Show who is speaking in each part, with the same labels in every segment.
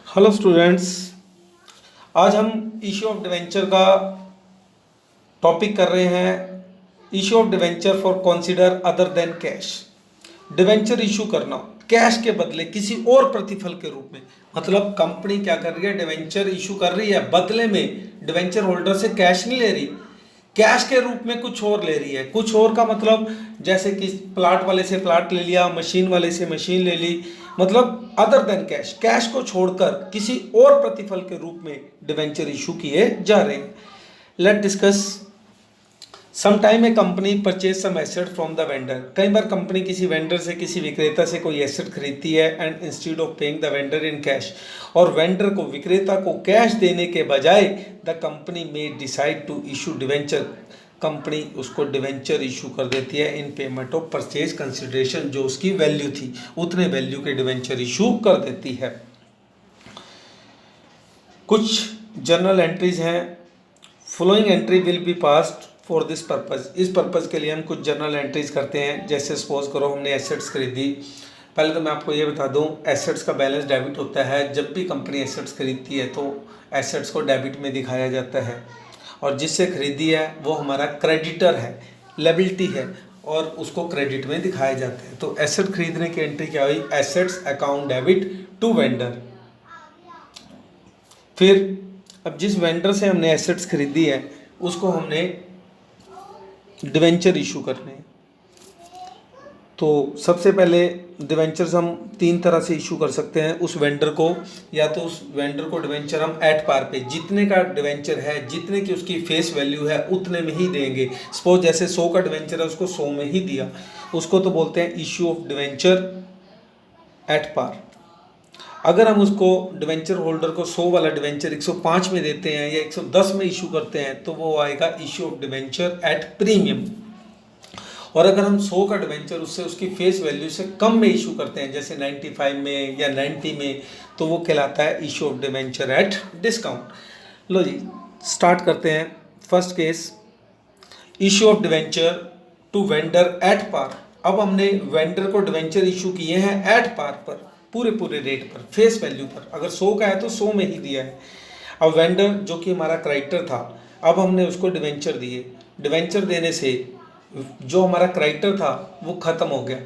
Speaker 1: Hello students, आज हम issue of debenture का टॉपिक कर रहे हैं। Issue of debenture for consider other than cash. Debenture issue करना कैश के बदले किसी और प्रतिफल के रूप में, मतलब कंपनी क्या कर रही है, डिवेंचर इशू कर रही है, बदले में डिवेंचर होल्डर से कैश नहीं ले रही, कैश के रूप में कुछ और ले रही है। कुछ और का मतलब जैसे कि प्लाट वाले से प्लाट ले लिया, मशीन वाले से मशीन ले ली, मतलब अदर देन कैश, कैश को छोड़कर किसी और प्रतिफल के रूप में डिवेंचर इशू किए जा रहे हैं। Let discuss. Sometime a company purchase some asset from the vendor. कई बार कंपनी किसी वेंडर से, किसी विक्रेता से कोई एसेट खरीदती है and instead of paying the vendor in cash, और वेंडर को, विक्रेता को कैश देने के बजाय द कंपनी में decide to issue debenture, company उसको डिवेंचर इशू कर देती है in payment of purchase consideration. जो उसकी वैल्यू थी उतने वैल्यू के डिवेंचर इशू कर देती है। कुछ जर्नल एंट्रीज हैं। Following entry will be passed for this purpose. इस पर्पज़ के लिए हम कुछ जर्नल एंट्रीज करते हैं। जैसे सपोज करो हमने एसेट्स खरीदी। पहले तो मैं आपको ये बता दूं, एसेट्स का बैलेंस डेबिट होता है। जब भी कंपनी एसेट्स खरीदती है तो एसेट्स को डेबिट में दिखाया जाता है, और जिससे खरीदी है वो हमारा क्रेडिटर है, लायबिलिटी है, और उसको क्रेडिट में दिखाया जाता है। तो एसेट खरीदने की एंट्री क्या हुई, assets account debit to vendor. फिर अब जिस वेंडर से हमने एसेट्स खरीदी है उसको हमने डिवेंचर इशू करने हैं। तो सबसे पहले डिवेंचर्स हम तीन तरह से इशू कर सकते हैं उस वेंडर को। या तो उस वेंडर को डिवेंचर हम एट पार पे, जितने का डिवेंचर है, जितने की उसकी फेस वैल्यू है उतने में ही देंगे। सपोज जैसे 100 का डिवेंचर है, उसको 100 में ही दिया, उसको तो बोलते हैं issue of debenture at par. अगर हम उसको डिवेंचर होल्डर को 100 वाला डिवेंचर 105 में देते हैं या 110 में इशू करते हैं तो वो आएगा issue of debenture at premium. और अगर हम 100 का डिवेंचर उससे उसकी फेस वैल्यू से कम में इशू करते हैं, जैसे 95 में या 90 में, तो वो कहलाता है issue of debenture at discount. लो जी, स्टार्ट करते हैं। First case, issue of debenture to vendor at par. अब हमने वेंडर को डिवेंचर इशू किए हैं एट पार पर, पूरे रेट पर, फेस वैल्यू पर। अगर 100 का है तो 100 में ही दिया है। अब वेंडर जो कि हमारा क्रेडिटर था, अब हमने उसको डिवेंचर दिए। डिवेंचर देने से जो हमारा क्रेडिटर था वो ख़त्म हो गया।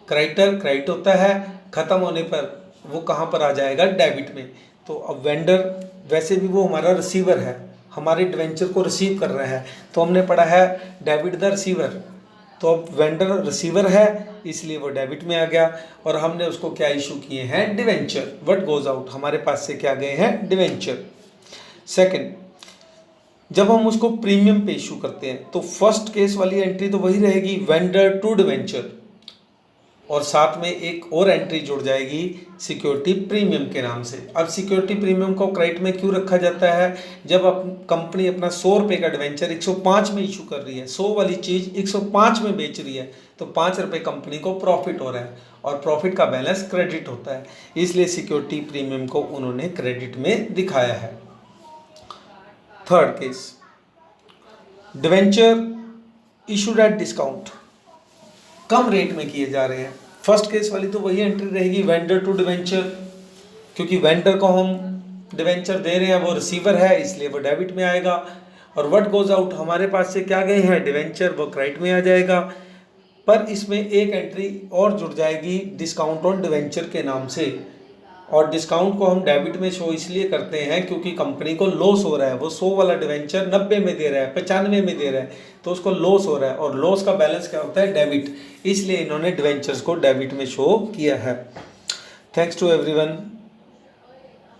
Speaker 1: क्रेडिट होता है, ख़त्म होने पर वो कहाँ पर आ जाएगा, डेबिट में। तो अब वेंडर वैसे भी वो हमारा रिसीवर है, हमारे डिवेंचर को रिसीव कर रहा है, तो हमने पढ़ा है डेबिट द रिसीवर। तो अब वेंडर रिसीवर है इसलिए वो डेबिट में आ गया, और हमने उसको क्या इशू किए हैं, डिवेंचर। व्हाट गोज आउट, हमारे पास से क्या गए हैं, डिवेंचर। सेकंड, जब हम उसको प्रीमियम पे इशू करते हैं तो फर्स्ट केस वाली एंट्री तो वही रहेगी, वेंडर टू डिवेंचर, और साथ में एक और एंट्री जुड़ जाएगी सिक्योरिटी प्रीमियम के नाम से। अब सिक्योरिटी प्रीमियम को क्रेडिट में क्यों रखा जाता है, जब कंपनी अपना 100 रुपये का डिवेंचर 105 में इशू कर रही है, 100 वाली चीज़ 105 में बेच रही है, तो 5 रुपये कंपनी को प्रॉफिट हो रहा है, और प्रॉफिट का बैलेंस क्रेडिट होता है, इसलिए सिक्योरिटी प्रीमियम को उन्होंने क्रेडिट में दिखाया है। Third case, debenture issued at discount, come rate में किए जा रहे हैं। फर्स्ट केस वाली तो वही एंट्री रहेगी, वेंडर टू डिवेंचर, क्योंकि वेंडर को हम डिवेंचर दे रहे हैं, वो रिसीवर है, इसलिए वो डेबिट में आएगा। और व्हाट गोज आउट, हमारे पास से क्या गए हैं, डिवेंचर, वो क्रेडिट में आ जाएगा। पर इसमें एक एंट्री और जुड़ जाएगी डिस्काउंट ऑन डिवेंचर के नाम से, और डिस्काउंट को हम डेबिट में शो इसलिए करते हैं क्योंकि कंपनी को लॉस हो रहा है। वो 100 वाला डिवेंचर 90 में दे रहा है, 95 में दे रहा है, तो उसको लॉस हो रहा है, और लॉस का बैलेंस क्या होता है, डेबिट, इसलिए इन्होंने डिवेंचर्स को डेबिट में शो किया है। Thanks to everyone.